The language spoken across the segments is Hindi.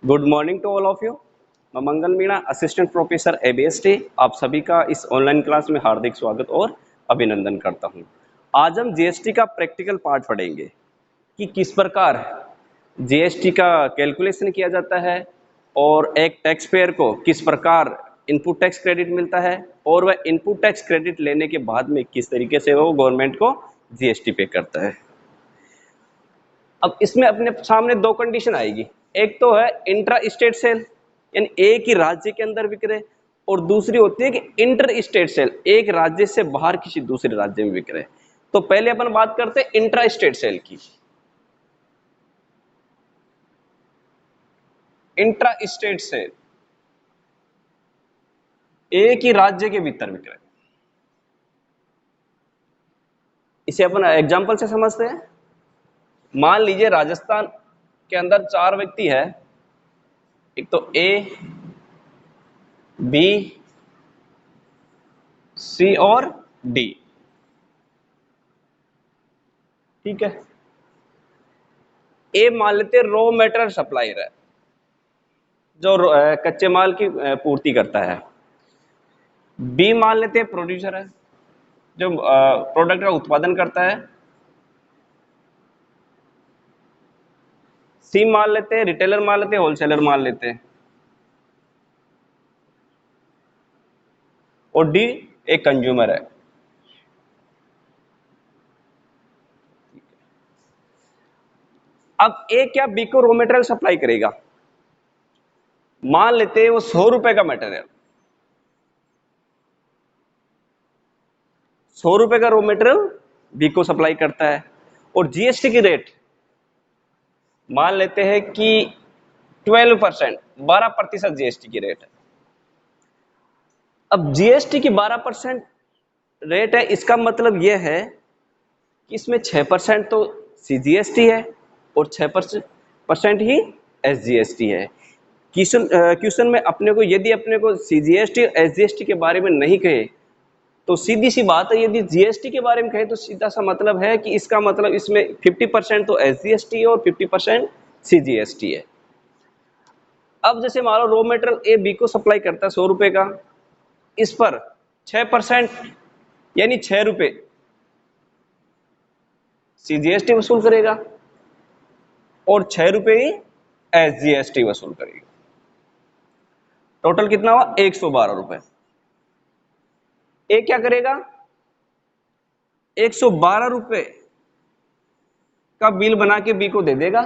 Good morning to all of you. मैं Mangal Meena, assistant professor ABST, आप सभी का इस ऑनलाइन क्लास में हार्दिक स्वागत और अभिनंदन करता हूं। आज हम जीएसटी का प्रैक्टिकल पार्ट पढ़ेंगे कि किस प्रकार जीएसटी का कैलकुलेशन किया जाता है और एक टैक्स पेयर को किस प्रकार इनपुट टैक्स क्रेडिट मिलता है और वह इनपुट टैक्स क्रेडिट लेने के बाद में किस तरीके से वो गवर्नमेंट को जीएसटी पे करता है। अब इसमें अपने सामने दो कंडीशन आएगी, एक तो है इंट्रा स्टेट सेल यानी एक ही राज्य के अंदर विक्रय, और दूसरी होती है कि इंटर स्टेट सेल, एक राज्य से बाहर किसी दूसरे राज्य में विक्रय। तो पहले अपन बात करते हैं इंट्रा स्टेट सेल की। इंट्रा स्टेट सेल एक ही राज्य के भीतर विक्रय। इसे अपन एग्जांपल से समझते हैं। मान लीजिए राजस्थान के अंदर 4 व्यक्ति है, एक तो ए, बी, सी और डी। ठीक है, ए मान लेते रॉ मेटेरियल सप्लायर है जो कच्चे माल की पूर्ति करता है। बी मान लेते हैं प्रोड्यूसर है जो प्रोडक्ट का उत्पादन करता है। सी मान लेते हैं रिटेलर, मान लेते हैं होलसेलर, मान लेते हैं। और डी एक कंज्यूमर है। अब ए क्या बी को रॉ मेटेरियल सप्लाई करेगा। मान लेते हैं वो 100 रुपए का मटेरियल, 100 रुपए का रॉ मटेरियल बी को सप्लाई करता है और जीएसटी की रेट मान लेते हैं कि 12%, 12% जीएसटी की रेट है। अब जीएसटी की 12% रेट है, इसका मतलब यह है कि इसमें 6% तो सीजीएसटी है और 6% ही एसजीएसटी है। क्वेश्चन में अपने को यदि अपने को सीजीएसटी और एसजीएसटी के बारे में नहीं कहे तो सीधी सी बात है, यदि जीएसटी के बारे में कहे तो सीधा सा मतलब है कि इसका मतलब इसमें 50% तो एसजीएसटी है और 50% सीजीएसटी है। अब जैसे मान लो रॉ मटेरियल ए बी को सप्लाई करता है 100 रुपए का, इस पर 6% यानी 6 रुपए सीजीएसटी वसूल करेगा और 6 रुपए ही एसजीएसटी वसूल करेगा। टोटल कितना हुआ 112 रुपए। ए क्या करेगा 112 रुपए का बिल बना के बी को दे देगा,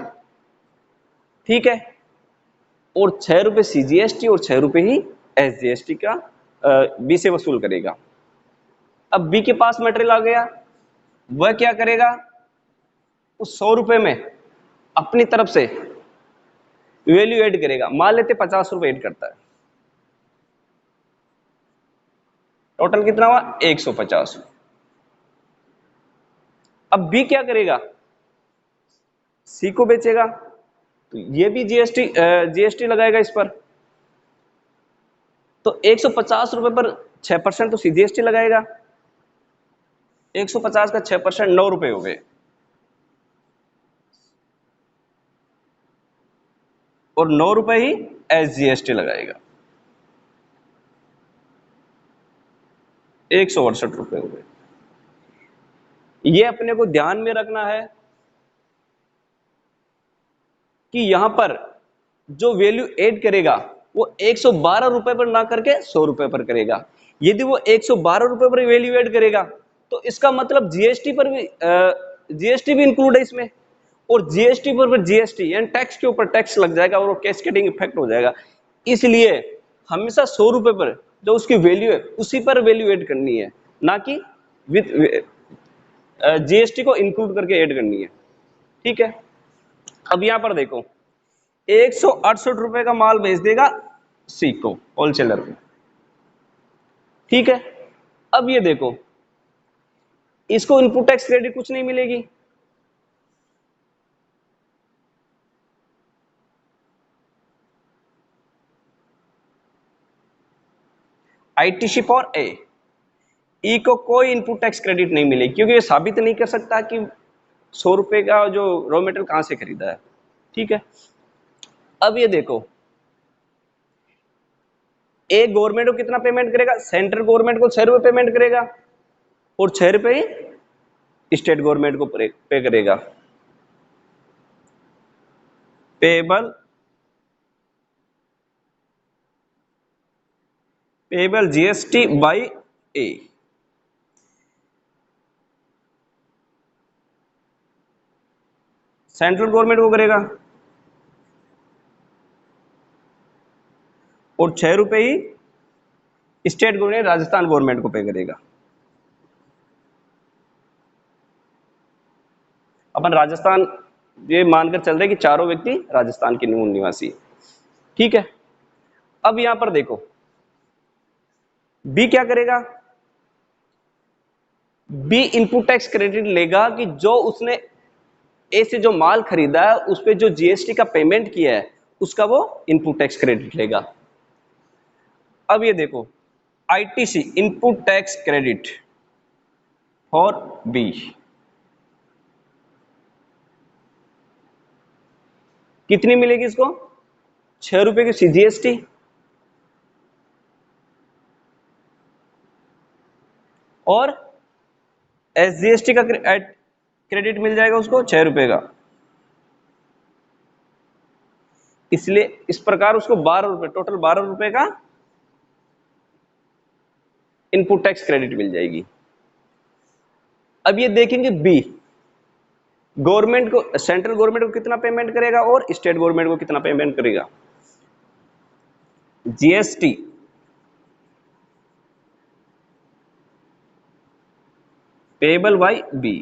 ठीक है, और 6 रुपए सीजीएसटी और 6 रुपए ही एसजीएसटी का बी से वसूल करेगा। अब बी के पास मटेरियल आ गया, वह क्या करेगा उस 100 रुपए में अपनी तरफ से वैल्यू ऐड करेगा। मान लेते 50 रुपए ऐड करता है, टोटल कितना हुआ 150। अब बी क्या करेगा सी को बेचेगा, तो ये भी जीएसटी लगाएगा इस पर। तो 150 रुपए पर 6% तो सीजीएसटी लगाएगा। 150 का 6% 9 रुपए हो गए और 9 रुपए ही एसजीएसटी लगाएगा। 168 रुपए हो गए। ये अपने को ध्यान में रखना है कि यहां पर जो वैल्यू ऐड करेगा वो 112 रुपए पर ना करके 100 रुपए पर करेगा। यदि वो 112 रुपए पर वैल्यू ऐड करेगा तो इसका मतलब जीएसटी पर भी जीएसटी भी इंक्लूड है इसमें, और जीएसटी पर जीएसटी यानी टैक्स के ऊपर टैक्स लग जाएगा और वो कैस्केडिंग इफेक्ट हो जाएगा। इसलिए हमेशा 100 रुपए पर जो उसकी वैल्यू है उसी पर वैल्यू ऐड करनी है, ना कि विद जीएसटी को इंक्लूड करके ऐड करनी है। ठीक है, अब यहां पर देखो 168 रुपए का माल बेच देगा सी को होलसेलर को, ठीक है। अब ये देखो इसको इनपुट टैक्स क्रेडिट कुछ नहीं मिलेगी, आईटीसी फॉर ए, ई को कोई इनपुट टैक्स क्रेडिट नहीं मिलेगी क्योंकि ये साबित नहीं कर सकता कि 100 रुपए का जो रॉ मेटेरियल कहां से खरीदा है, ठीक है। अब ये देखो, एक गवर्नमेंट को कितना पेमेंट करेगा, सेंट्रल गवर्नमेंट को 6 रुपए पेमेंट करेगा और 6 रुपए ही स्टेट गवर्नमेंट को पे करेगा। Payable GST by A. Central government को करेगा और 6 रुपए ही स्टेट गवर्नमेंट राजस्थान गवर्नमेंट को पे करेगा। अपन राजस्थान ये मानकर चल रहे कि चारों व्यक्ति राजस्थान के मूल निवासी, ठीक है। अब यहां पर देखो बी क्या करेगा, बी इनपुट टैक्स क्रेडिट लेगा कि जो उसने ए से जो माल खरीदा है उस पे जो जीएसटी का पेमेंट किया है उसका वो इनपुट टैक्स क्रेडिट लेगा। अब ये देखो ITC input tax credit for B, कितनी मिलेगी इसको, 6 रुपए की सीजीएसटी और एसजीएसटी का क्रेडिट मिल जाएगा उसको 6 रुपए का, इसलिए इस प्रकार उसको 12 रुपए, टोटल 12 रुपए का इनपुट टैक्स क्रेडिट मिल जाएगी। अब ये देखेंगे बी गवर्नमेंट को, सेंट्रल गवर्नमेंट को कितना पेमेंट करेगा और स्टेट गवर्नमेंट को कितना पेमेंट करेगा। जीएसटी पेबल बाय बी,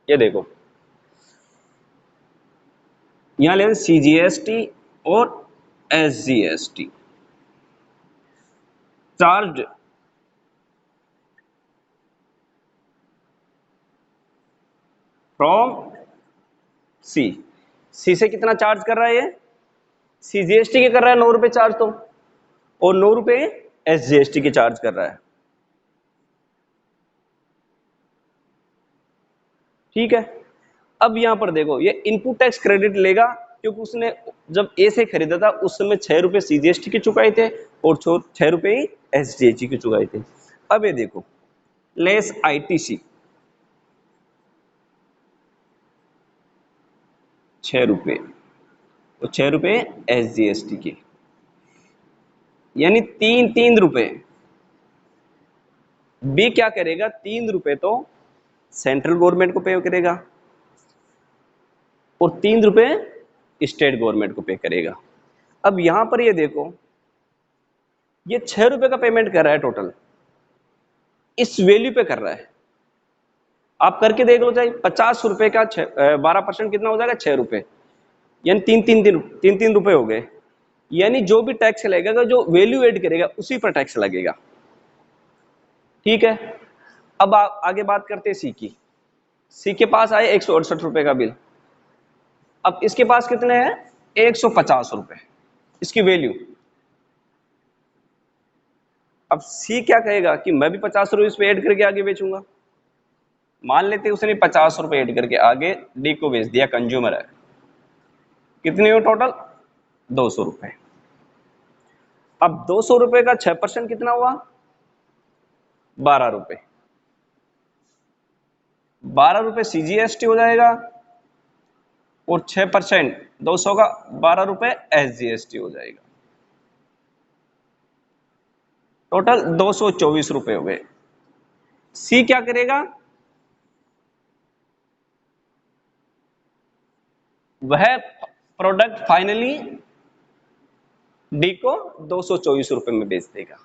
ये देखो यहां लेंगे सीजीएसटी और एसजीएसटी चार्ज फ्रॉम सी, सी से कितना चार्ज कर रहा है ये, सीजीएसटी के कर रहा है 9 रुपए चार्ज तो, और 9 रुपए एसजीएसटी के चार्ज कर रहा है, ठीक है। अब यहां पर देखो ये इनपुट टैक्स क्रेडिट लेगा क्योंकि उसने जब ए से खरीदा था उस समय 6 रुपए सीजीएसटी के चुकाए थे और 6 रुपए ही एसजीएसटी के चुकाए थे। अब ये देखो लेस आईटीसी 6 रुपए और 6 रुपए एसजीएसटी के, यानी 3 रुपए। बी क्या करेगा, 3 रुपए तो सेंट्रल गवर्नमेंट को पे करेगा और 3 रुपए स्टेट गवर्नमेंट को पे करेगा। अब यहां पर ये देखो ये 6 रुपए का पेमेंट कर रहा है टोटल, इस वैल्यू पे कर रहा है, आप करके देख लो चाहे 50 रुपए का 12% कितना हो जाएगा 6 रुपए, यानी तीन रुपए हो गए, यानी जो भी टैक्स लगेगा जो वैल्यू एड करेगा उसी पर टैक्स लगेगा, ठीक है। अब आगे बात करते हैं सी की। सी के पास आए 168 रुपए का बिल, अब इसके पास कितने हैं 150 रुपए इसकी वैल्यू। अब सी क्या कहेगा कि मैं भी 50 रुपए इस पे ऐड करके आगे बेचूंगा, मान लेते उसने 50 रुपए ऐड करके आगे डी को बेच दिया, कंज्यूमर है, कितने हो टोटल 200 रुपए। अब 200 रुपए का 6% कितना हुआ 12 रुपए, 12 रुपए सीजीएसटी हो जाएगा और 6% 200 का 12 रुपए एसजीएसटी हो जाएगा, टोटल 224 रुपए हो गए। सी क्या करेगा, वह प्रोडक्ट फाइनली डी को 224 रुपए में बेच देगा।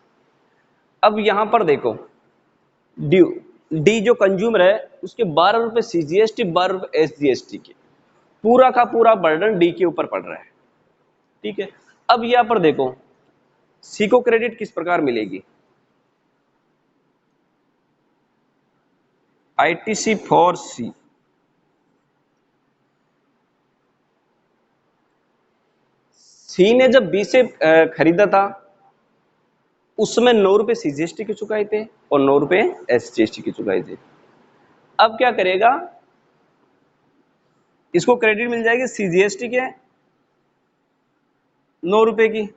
अब यहां पर देखो डी जो कंज्यूमर है उसके 12 रुपए सीजीएसटी 12 रुपए एसजीएसटी के, पूरा का पूरा बर्डन डी के ऊपर पड़ रहा है, ठीक है। अब यहां पर देखो सी को क्रेडिट किस प्रकार मिलेगी, आईटीसी फॉर सी, सी ने जब बी से खरीदा था उसमें 9 रुपए सीजीएसटी के चुकाए थे और 9 रुपए एसजीएसटी के चुकाए थे। अब क्या करेगा इसको क्रेडिट मिल जाएगी सीजीएसटी के 9 रुपए की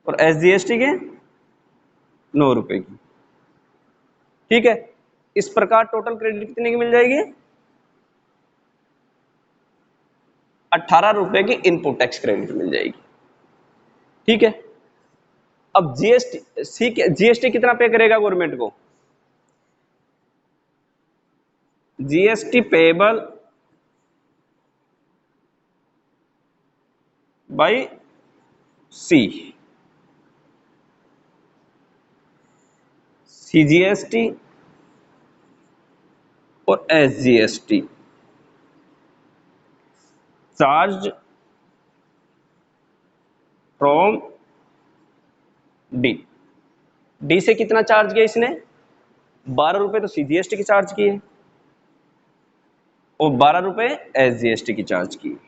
और एसजीएसटी के 9 रुपए की। ठीक है, इस प्रकार टोटल क्रेडिट कितने की मिल जाएगी? 18 रुपए की इनपुट टैक्स क्रेडिट मिल जाएगी। ठीक है, अब जीएसटी कितना पे करेगा गवर्नमेंट को? GST payable by C, CGST और SGST charge from D. D से कितना चार्ज किया इसने? 12 रुपए तो सीजीएसटी की चार्ज की है और 12 रुपए एसजीएसटी की चार्ज की है।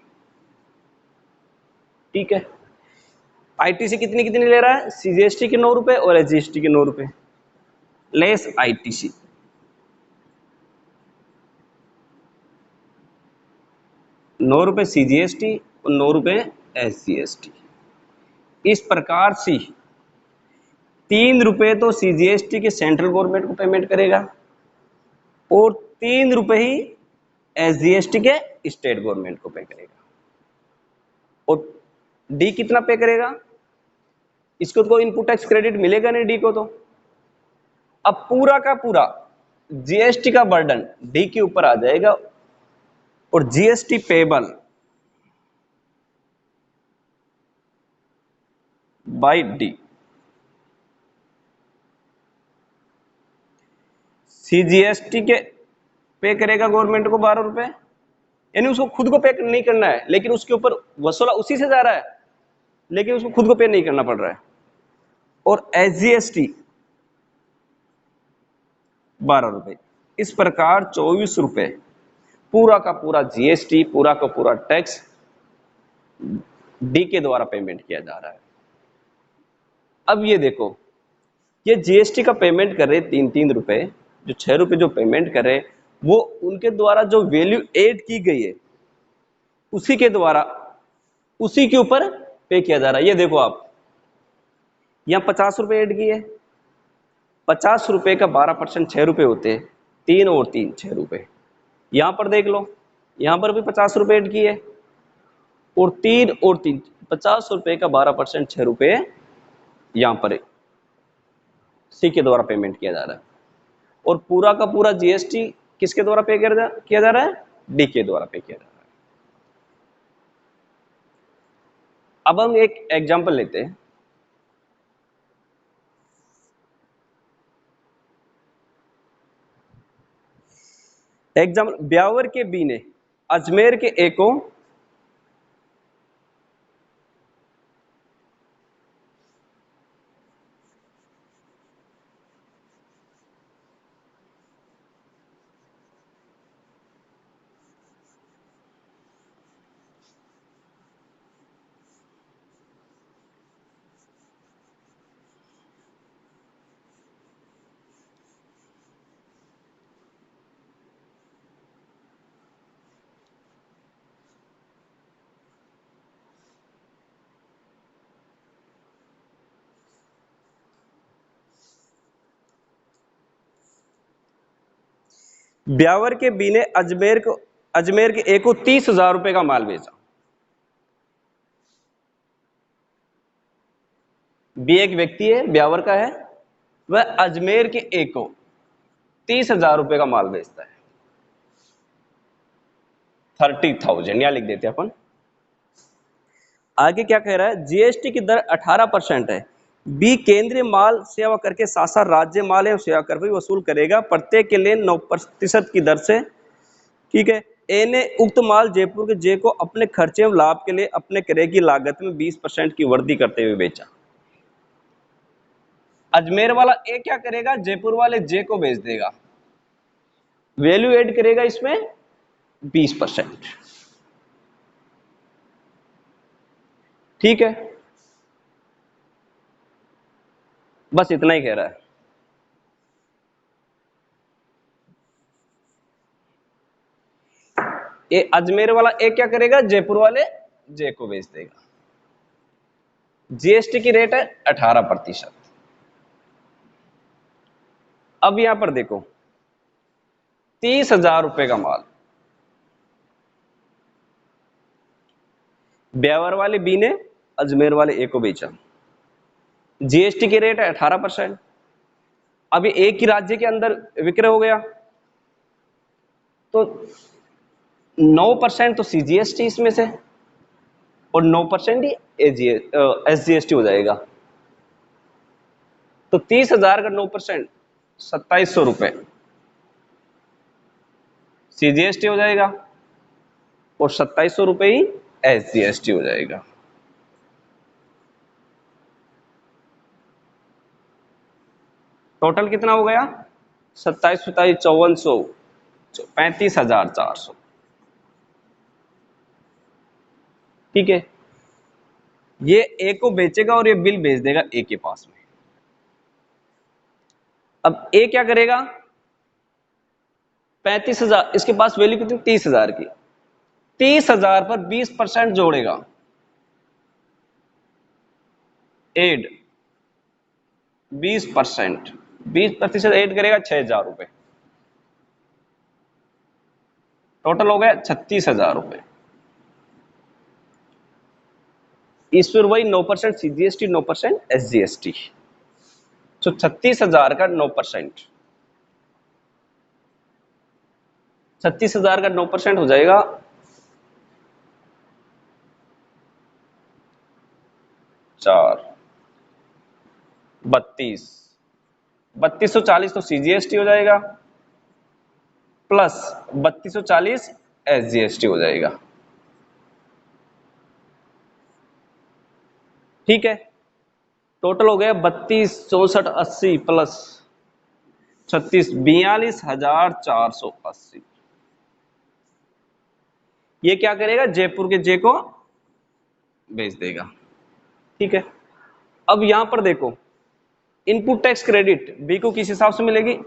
ठीक है, आईटीसी कितनी कितनी ले रहा है? सीजीएसटी के 9 रुपए और एसजीएसटी के 9 रुपए लेस आईटीसी। 9 रुपए सीजीएसटी और 9 रुपए एसजीएसटी। इस प्रकार से 3 रुपए तो सीजीएसटी के सेंट्रल गवर्नमेंट को पेमेंट करेगा और 3 रुपए ही एसजीएसटी के स्टेट गवर्नमेंट को पे करेगा। और डी कितना पे करेगा? इसको तो इनपुट टैक्स क्रेडिट मिलेगा नहीं डी को, तो अब पूरा का पूरा जीएसटी का बर्डन डी के ऊपर आ जाएगा और GST payable by D. CGST के पे करेगा गवर्नमेंट को 12 रुपए, यानी उसको खुद को पे नहीं करना है, लेकिन उसके ऊपर वसूला उसी से जा रहा है, लेकिन उसको खुद को पे नहीं करना पड़ रहा है। और एसजीएसटी 12 रुपए। इस प्रकार 24 रुपए पूरा का पूरा जीएसटी, पूरा का पूरा टैक्स डी के द्वारा पेमेंट किया जा रहा है। अब ये देखो, ये जीएसटी का पेमेंट कर रहे 3-3 रुपए, जो 6 रुपए जो पेमेंट कर रहे, वो उनके द्वारा जो वैल्यू एड की गई है उसी के द्वारा उसी के ऊपर पे किया जा रहा है। ये देखो आप, यहां 50 रुपए एड किए, 50 रुपए का 12% 6 रुपए होते हैं, 3 और 3 6 रुपए। यहां पर देख लो, यहां पर भी 50 रुपए एड किए और 3 और 3 50 रुपए का 12% 6 रुपए यहां पर सी के द्वारा पेमेंट किया जा रहा है और पूरा का पूरा जीएसटी किसके द्वारा पे किया जा रहा है? डी के द्वारा पे किया जा रहा है। अब हम एक एग्जांपल लेते हैं। एग्जाम्पल, ब्यावर के बी ने अजमेर के ए को ब्यावर के बी ने अजमेर के ए को 30,000 रुपए का माल बेचा। बी एक व्यक्ति है, ब्यावर का है, वह अजमेर के ए को 30,000 रुपए का माल बेचता है। 30,000 यहां लिख देते हैं अपन। आगे क्या कह रहा है? जीएसटी की दर 18% है। बी केंद्रीय माल सेवा कर के साथ साथ राज्य माल एवं सेवा कर भी वसूल करेगा, प्रत्येक के लिए 9% की दर से। ठीक है, ए ने उक्त माल जयपुर के जे को अपने खर्चे एवं लाभ के लिए अपने क्रय की लागत में 20% की वृद्धि करते हुए बेचा। अजमेर वाला ए क्या करेगा? जयपुर वाले जे को बेच देगा, वैल्यू ऐड करेगा इसमें 20%। ठीक है, बस इतना ही कह रहा है। ये अजमेर वाला ए क्या करेगा, जयपुर वाले जे को बेच देगा। जीएसटी की रेट है 18%। अब यहां पर देखो 30,000 रुपए का माल ब्यावर वाले बी ने अजमेर वाले ए को बेचा, जीएसटी की रेट है 18%। अभी एक ही राज्य के अंदर विक्रय हो गया तो 9% तो सीजीएसटी इसमें से और 9% ही एसजीएसटी हो जाएगा। तो 30,000 का 9% 2700 रुपए सीजीएसटी हो जाएगा और 2700 रुपए ही एसजीएसटी हो जाएगा। टोटल कितना हो गया, 27, 27, 5400, 35,400। ठीक है, ये ए को बेचेगा और ये बिल भेज देगा ए के पास में। अब ए क्या करेगा, 35,000, इसके पास वैल्यू कितनी, 30,000 की, 30,000 पर 20% जोड़ेगा, एड 20%, 20% एड करेगा 6,000 रुपए, टोटल हो गया 36,000 रुपए। इस पर वही 9% सीजीएसटी, 9% एसजीएसटी, तो 36,000 का 9%, 36,000 का 9% हो जाएगा 32,40 तो सीजीएसटी हो जाएगा प्लस 3240 एसजीएसटी हो जाएगा। ठीक है, टोटल हो गया 32, 64, 80 प्लस 36, 42,480। ये क्या करेगा, जयपुर के जे को भेज देगा। ठीक है, अब यहां पर देखो इनपुट टैक्स क्रेडिट बी को किस हिसाब से मिलेगी,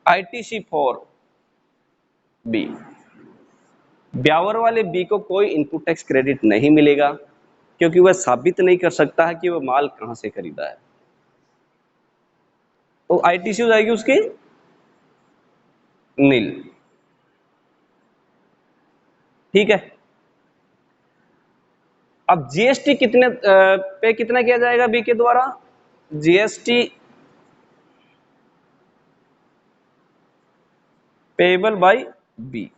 आईटीसी फॉर बी। ब्यावर वाले बी को कोई इनपुट टैक्स क्रेडिट नहीं मिलेगा क्योंकि वह साबित नहीं कर सकता है कि वह माल कहां से खरीदा है, तो आईटीसी हो जाएगी उसकी नील। ठीक है, अब जीएसटी कितने पे कितना किया जाएगा बी के द्वारा, जीएसटी पेबल बाय बी,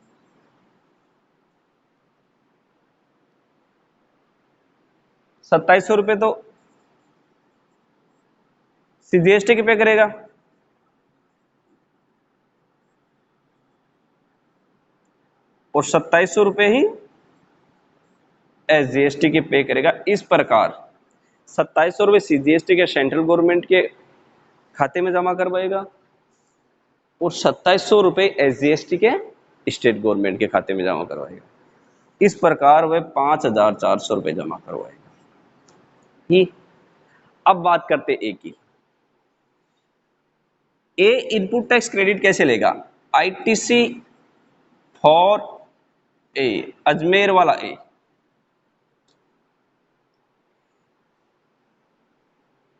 ₹2700 तो सीजीएसटी के पे करेगा और 2700 रुपए ही एसजीएसटी के पे करेगा। इस प्रकार 2700 रुपए सीजीएसटी के सेंट्रल गवर्नमेंट के खाते में जमा करवाएगा और 2700 रुपए एसजीएसटी के स्टेट गवर्नमेंट के खाते में जमा करवाएगा। इस प्रकार वह 5,400 रुपए जमा करवाएगा। ही अब बात करते ए की। ए इनपुट टैक्स क्रेडिट कैसे लेगा, आईटीसी फॉर ए, अजमेर वाला ए,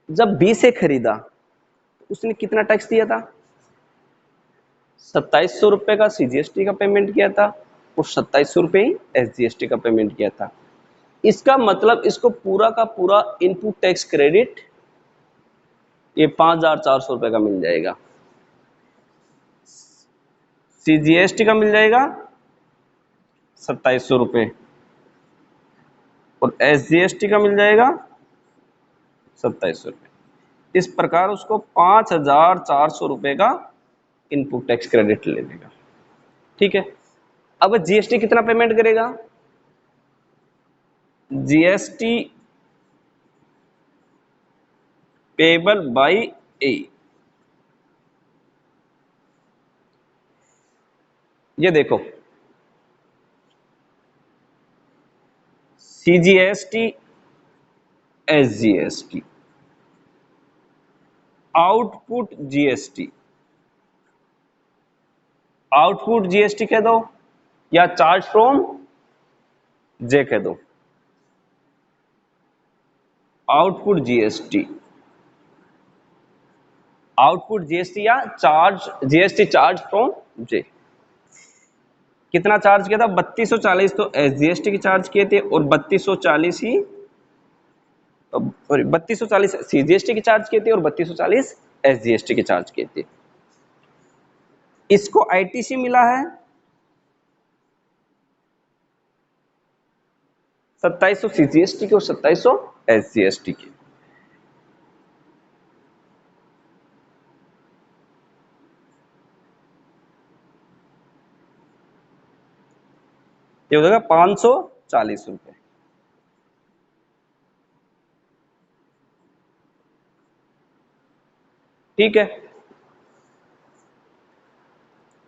जब बी से खरीदा तो उसने कितना टैक्स दिया था, 2700 रुपए का सीजीएसटी का पेमेंट किया था और 2700 रुपए ही एसजीएसटी का पेमेंट किया था। इसका मतलब इसको पूरा का पूरा इनपुट टैक्स क्रेडिट ये 5,400 रुपए का मिल जाएगा, सीजीएसटी का मिल जाएगा 2700 रुपए और एसजीएसटी का मिल जाएगा 2700 रुपए। इस प्रकार उसको 5,400 रुपए का इनपुट टैक्स क्रेडिट ले लेगा। ठीक है, अब जीएसटी कितना पेमेंट करेगा, जीएसटी पेबल बाय ए, ये देखो CGST, SGST, output GST, output GST कह दो या चार्ज फ्रॉम जे कह दो, आउटपुट जीएसटी, आउटपुट जीएसटी या चार्ज जीएसटी चार्ज फ्रॉम जे। कितना चार्ज किया था? 3240 तो एसजीएसटी की चार्ज किए थे और 3240 ही, सॉरी 3240 सीजीएसटी की चार्ज किए थे और 3240 एसजीएसटी की चार्ज किए थे। इसको आईटीसी मिला है 2700 सीजीएसटी के और 2700 एसजीएसटी के। ये हो जाएगा 540 रुपए। ठीक है,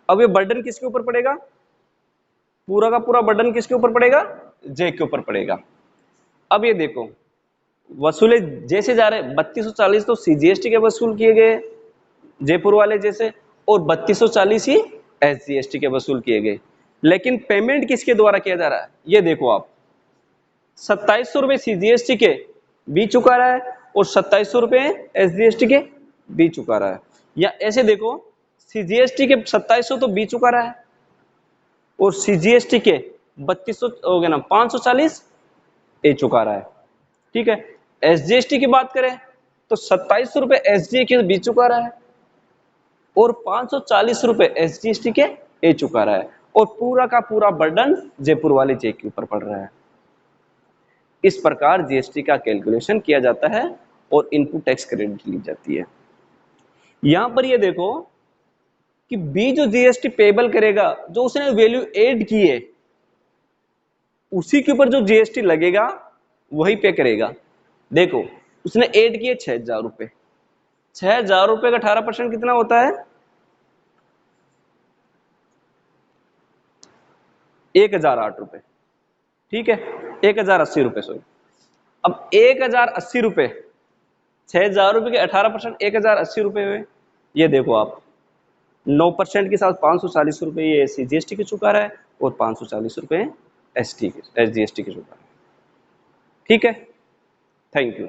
अब ये बर्डन किसके ऊपर पड़ेगा? पूरा का पूरा बर्डन किसके ऊपर पड़ेगा? जे के ऊपर पड़ेगा। अब ये देखो वसूले जैसे जा रहे 3240 तो सीजीएसटी के वसूल किए गए जयपुर वाले जैसे, और 3240 ही एसजीएसटी के वसूल किए गए, लेकिन पेमेंट किसके द्वारा किया जा रहा है? ये देखो आप 2700 रुपए सीजीएसटी के भी चुका रहा है और 2700 रुपए एसजीएसटी के भी चुका रहा है। या ऐसे देखो सीजीएसटी के 2700 तो बी चुका रहा है और सीजीएसटी के 3200 हो गया ना 540 ए चुका रहा है। ठीक है, एसजीएसटी की बात करें तो 2700 रुपए एसजीए के बी चुका रहा है और 540 रुपए एसजीएसटी के ए चुका रहा है, और पूरा का पूरा बर्डन जयपुर वाले जे के ऊपर पड़ रहा है। इस प्रकार जीएसटी का कैलकुलेशन किया जाता है और इनपुट टैक्स क्रेडिट ली जाती है। यहां पर ये देखो कि बी जो जीएसटी पेबल करेगा, जो उसने वैल्यू ऐड की है उसी के ऊपर जो जीएसटी लगेगा वही पे करेगा। देखो उसने ऐड किए 6000 रुपए, 6000 रुपए का 18% कितना होता है? 1008 रुपए। ठीक है, 1080 रुपए सॉरी। अब 1080 रुपए, 6000 रुपए के 18% 1080 रुपए हुए। ये देखो आप 9% के साथ 540 रुपए ये सीजीएसटी के चुका रहा है और 540 रुपए एसजीएसटी के चुका रहा है। ठीक है, थैंक यू।